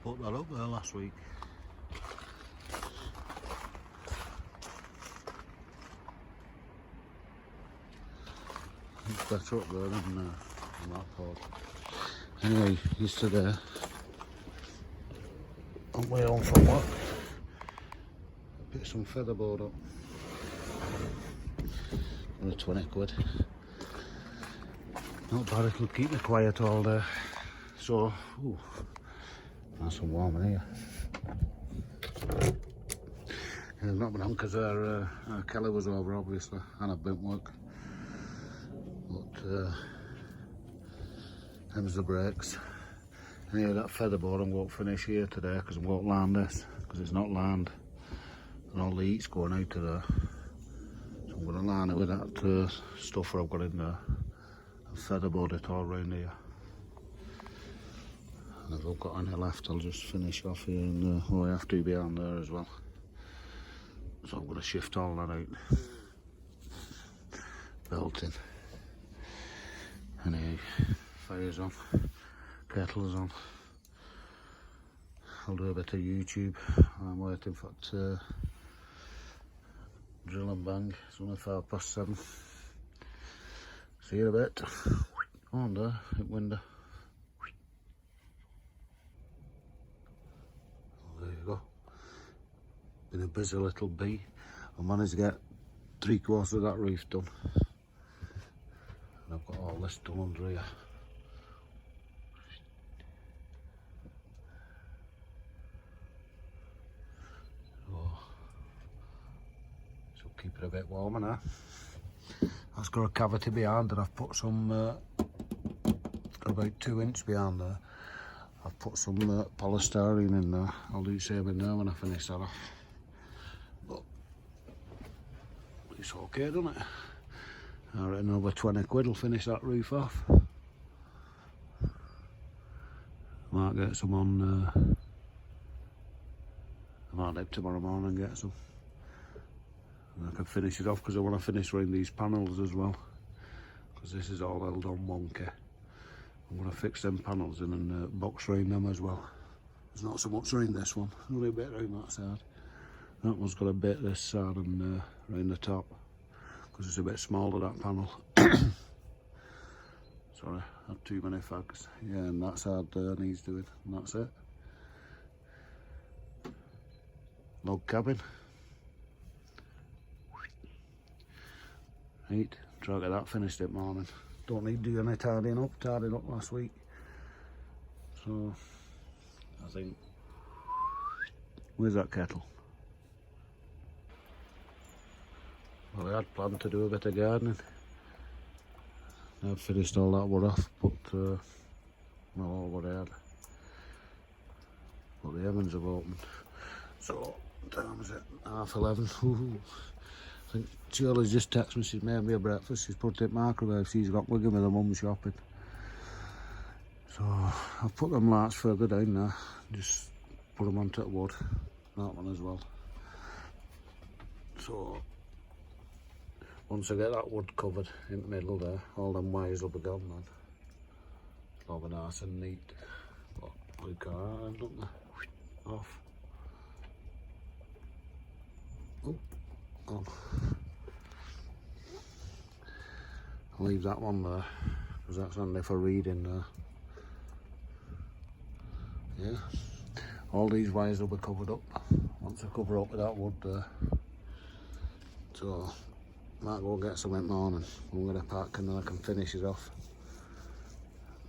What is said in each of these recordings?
put that up there last week. It's better up there than on that part. Anyway, yesterday, on the way home from work, picked some featherboard up. Only 20 quid. Not bad, it'll keep me quiet all day. So, ooh, nice and warm in here. And I've not been on because our Kelly was over, obviously, and I've been work. But, them's the breaks. Anyway, that featherboard I'm going to finish here today because I'm going to land this, because it's not lined. And all the heat's going out of there. So I'm going to line it with that stuffer I've got in there. And featherboard it all round here. And if I've got any left, I'll just finish off here and I have to behind there as well. So I'm going to shift all that out. Belting. Anyway, fire's on, kettle's on. I'll do a bit of YouTube. I'm waiting for it to drill and bang. It's only 7:05. See you in a bit. On there, hit window. There you go. Been a busy little bee. I managed to get 3/4 of that roof done. And I've got all this done under here. So keep it a bit warmer now. That's got a cavity behind and I've put some, about 2 inch behind there. I've put some polystyrene in there. I'll do the same in there when I finish that off. But it's okay, doesn't it? I reckon over 20 quid will finish that roof off. Might get some on, I might nip tomorrow morning and get some. And I can finish it off because I want to finish around these panels as well. Because this is all held on 1K. I'm going to fix them panels in and box round them as well. There's not so much around this one, only a bit around that side. That one's got a bit this side and around the top. Because it's a bit smaller, that panel. Sorry, I had too many fags. Yeah, and that side there needs doing, and that's it. Log cabin. Right, try to get that finished at morning. Don't need to do any tidying up last week. So, I think, where's that kettle? Well, I had planned to do a bit of gardening. I've finished all that wood off, but well, all what I had. But the ovens have opened. So, what time is it? 11:30. Ooh. I think Shirley's just texted me, she's made me a breakfast, she's put it in the microwave, she's got Wigan with her mum shopping. So, I've put them lights further down now, just put them onto the wood, that one as well. So, once I get that wood covered in the middle there, all them wires will be gone then. It'll be nice and neat. But look at that, don't they? Off. Oh, on. I'll leave that one there, because that's handy for reading there. Yeah. All these wires will be covered up once I cover up with that wood there. So, might go get some in the morning. I'm going to pack and then I can finish it off.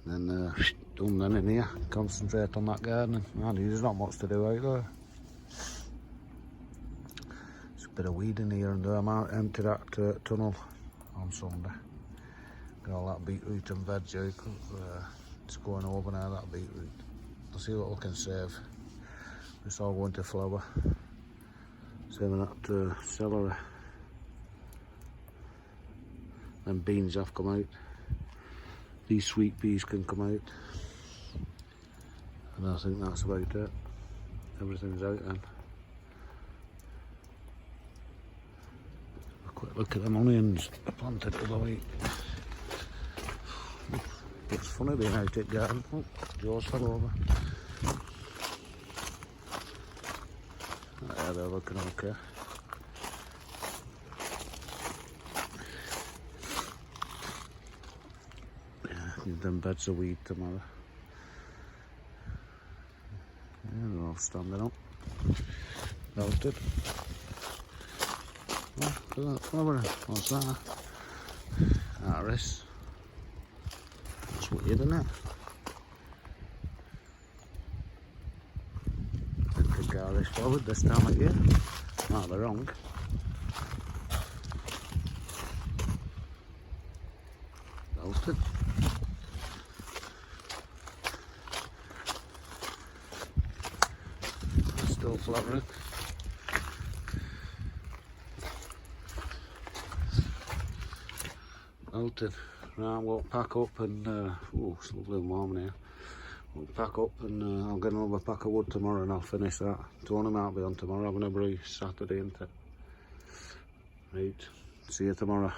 And then done then in here. Concentrate on that gardening. Man, there's not much to do out there. There's a bit of weed in here and there. I might empty that tunnel on Sunday. Get all that beetroot and veg out. It's going over now, that beetroot. I'll see what we can save. It's all going to flower. Saving that celery. Then beans have come out. These sweet peas can come out. And I think that's about it. Everything's out then. A quick look at them onions I planted for the week. Looks funny being out at garden. Oh, Joe's fell over. Yeah, they're looking okay. Yeah, give them beds of weed tomorrow. Yeah, they're all standing up. Melted. Oh, look at that flower. What's that? Iris. That's weird, isn't it? I think Irish flowered this time of year. Might be wrong. Melted. Still flowering. Melted. Right, we'll pack up and oh, it's lovely and warm in here. We'll pack up and I'll get another pack of wood tomorrow and I'll finish that. Tony might be on tomorrow. I'm going to brew Saturday, isn't it? Right. See you tomorrow.